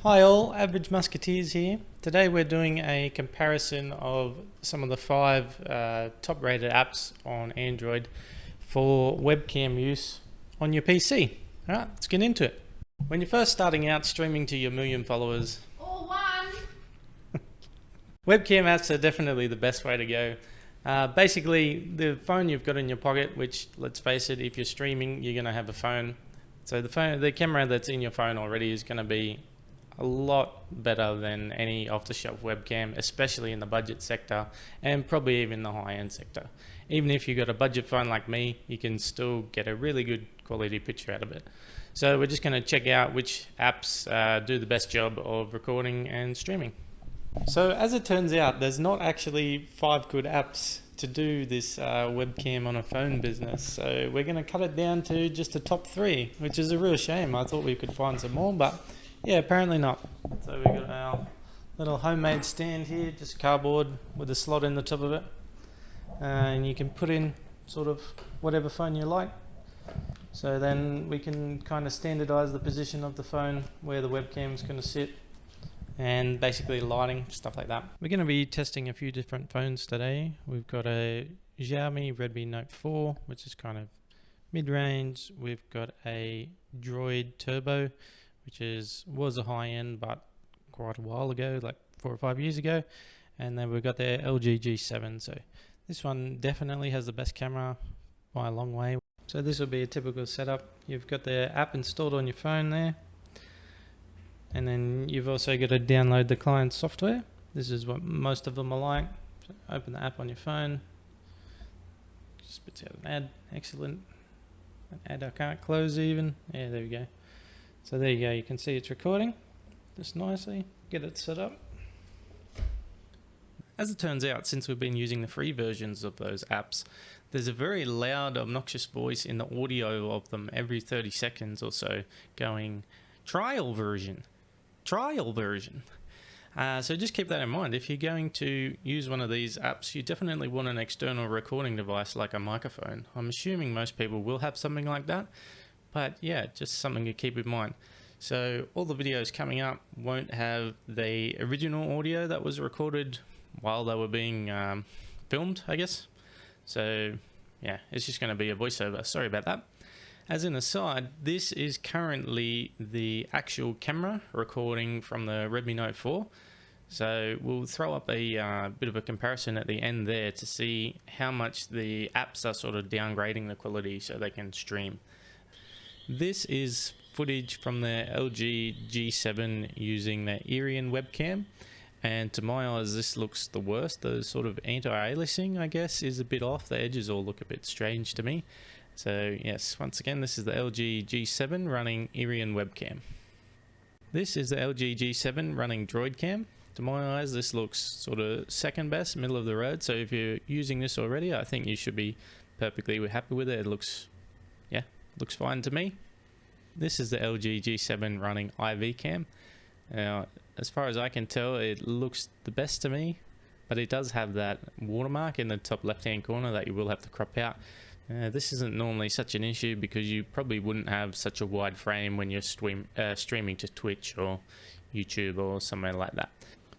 Hi all, Average Musketeers here. Today we're doing a comparison of some of the 5 top rated apps on Android for webcam use on your PC. Alright, let's get into it. When you're first starting out streaming to your million followers, webcam apps are definitely the best way to go. Basically, the phone you've got in your pocket, which let's face it, if you're streaming, you're going to have a phone. So the camera that's in your phone already is going to be a lot better than any off-the-shelf webcam, especially in the budget sector and probably even the high-end sector. Even if you've got a budget phone like me, you can still get a really good quality picture out of it. So we're just going to check out which apps do the best job of recording and streaming. So as it turns out, there's not actually 5 good apps to do this webcam on a phone business. So we're going to cut it down to just the top 3, which is a real shame. I thought we could find some more, but yeah, apparently not. So we've got our little homemade stand here, just cardboard with a slot in the top of it. And you can put in sort of whatever phone you like. So then we can kind of standardize the position of the phone, where the webcam is going to sit, and basically lighting, stuff like that. We're going to be testing a few different phones today. We've got a Xiaomi Redmi Note 4, which is kind of mid-range. We've got a Droid Turbo, which was a high-end, but quite a while ago, like 4 or 5 years ago. And then we've got the LG G7. So this one definitely has the best camera by a long way. So this will be a typical setup. You've got the app installed on your phone there. And then you've also got to download the client software. This is what most of them are like. So open the app on your phone. Spits out an ad. Excellent. An ad I can't close even. Yeah, there we go. So there you go, you can see it's recording just nicely. Get it set up. As it turns out, since we've been using the free versions of those apps, there's a very loud, obnoxious voice in the audio of them every 30 seconds or so going, trial version. So just keep that in mind. If you're going to use one of these apps, you definitely want an external recording device like a microphone. I'm assuming most people will have something like that. But yeah, just something to keep in mind. So all the videos coming up won't have the original audio that was recorded while they were being filmed, I guess. So yeah, it's just going to be a voiceover. Sorry about that. As an aside, this is currently the actual camera recording from the Redmi Note 4. So we'll throw up a bit of a comparison at the end there to see how much the apps are sort of downgrading the quality so they can stream. This is footage from the LG G7 using the Iriun webcam, and to my eyes this looks the worst. The sort of anti-aliasing, I guess, is a bit off. The edges all look a bit strange to me. So yes, once again, this is the LG G7 running Iriun webcam. This is the LG G7 running DroidCam. To my eyes this looks sort of second best, middle of the road. So if you're using this already, I think you should be perfectly happy with it. It looks fine to me. This is the LG G7 running IVCam. Now, as far as I can tell, it looks the best to me, but it does have that watermark in the top left-hand corner that you will have to crop out. This isn't normally such an issue because you probably wouldn't have such a wide frame when you're streaming to Twitch or YouTube or somewhere like that.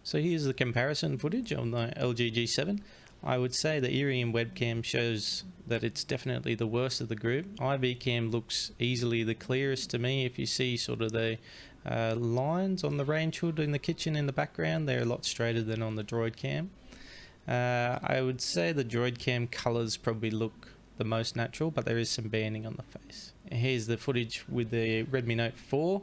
So here's the comparison footage on the LG G7. I would say the Iriun webcam shows that it's definitely the worst of the group. IVCam looks easily the clearest to me. If you see sort of the lines on the range hood in the kitchen in the background, they're a lot straighter than on the DroidCam. I would say the DroidCam colors probably look the most natural, but there is some banding on the face. Here's the footage with the Redmi Note 4.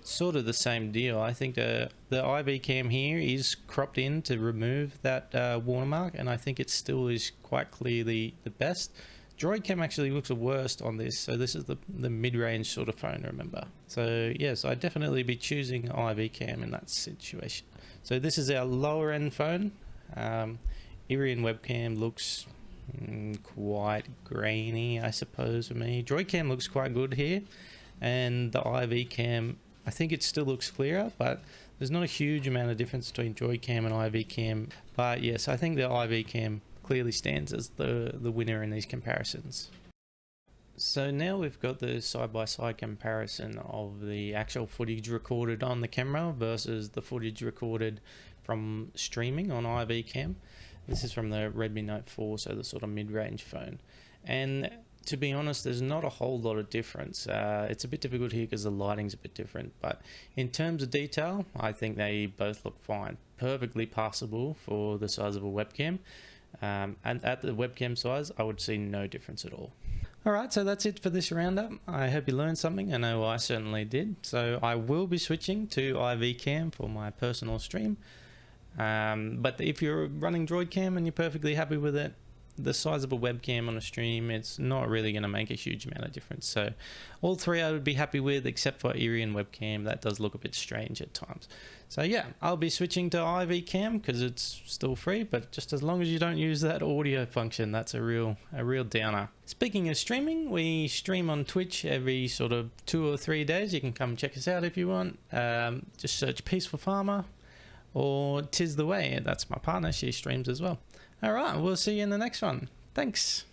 Sort of the same deal. I think the IVCam here is cropped in to remove that watermark, and I think it still is quite clearly the best. DroidCam actually looks the worst on this, so this is the mid-range sort of phone, remember. So yes, I'd definitely be choosing IVCam in that situation. So this is our lower end phone. Iriun webcam looks quite grainy, I suppose, for me. DroidCam looks quite good here, and the IVCam, I think it still looks clearer, but there's not a huge amount of difference between DroidCam and IVCam. But yes, I think the IVCam clearly stands as the winner in these comparisons. So now we've got the side-by-side comparison of the actual footage recorded on the camera versus the footage recorded from streaming on IVCam. This is from the Redmi Note 4, so the sort of mid-range phone. And to be honest, there's not a whole lot of difference. It's a bit difficult here because the lighting's a bit different, but in terms of detail, I think they both look fine. Perfectly passable for the size of a webcam. And at the webcam size, I would see no difference at all. Alright, so that's it for this roundup. I hope you learned something. I know I certainly did. So I will be switching to IVCam for my personal stream. But if you're running DroidCam and you're perfectly happy with it, the size of a webcam on a stream, it's not really going to make a huge amount of difference. So all three I would be happy with, except for Iriun webcam. That does look a bit strange at times. So yeah, I'll be switching to IVCam because it's still free, but just as long as you don't use that audio function, that's a real downer. Speaking of streaming, we stream on Twitch every sort of 2 or 3 days. You can come check us out if you want. Just search Peaceful Farmer or Tis the Way. That's my partner. She streams as well. All right, we'll see you in the next one. Thanks.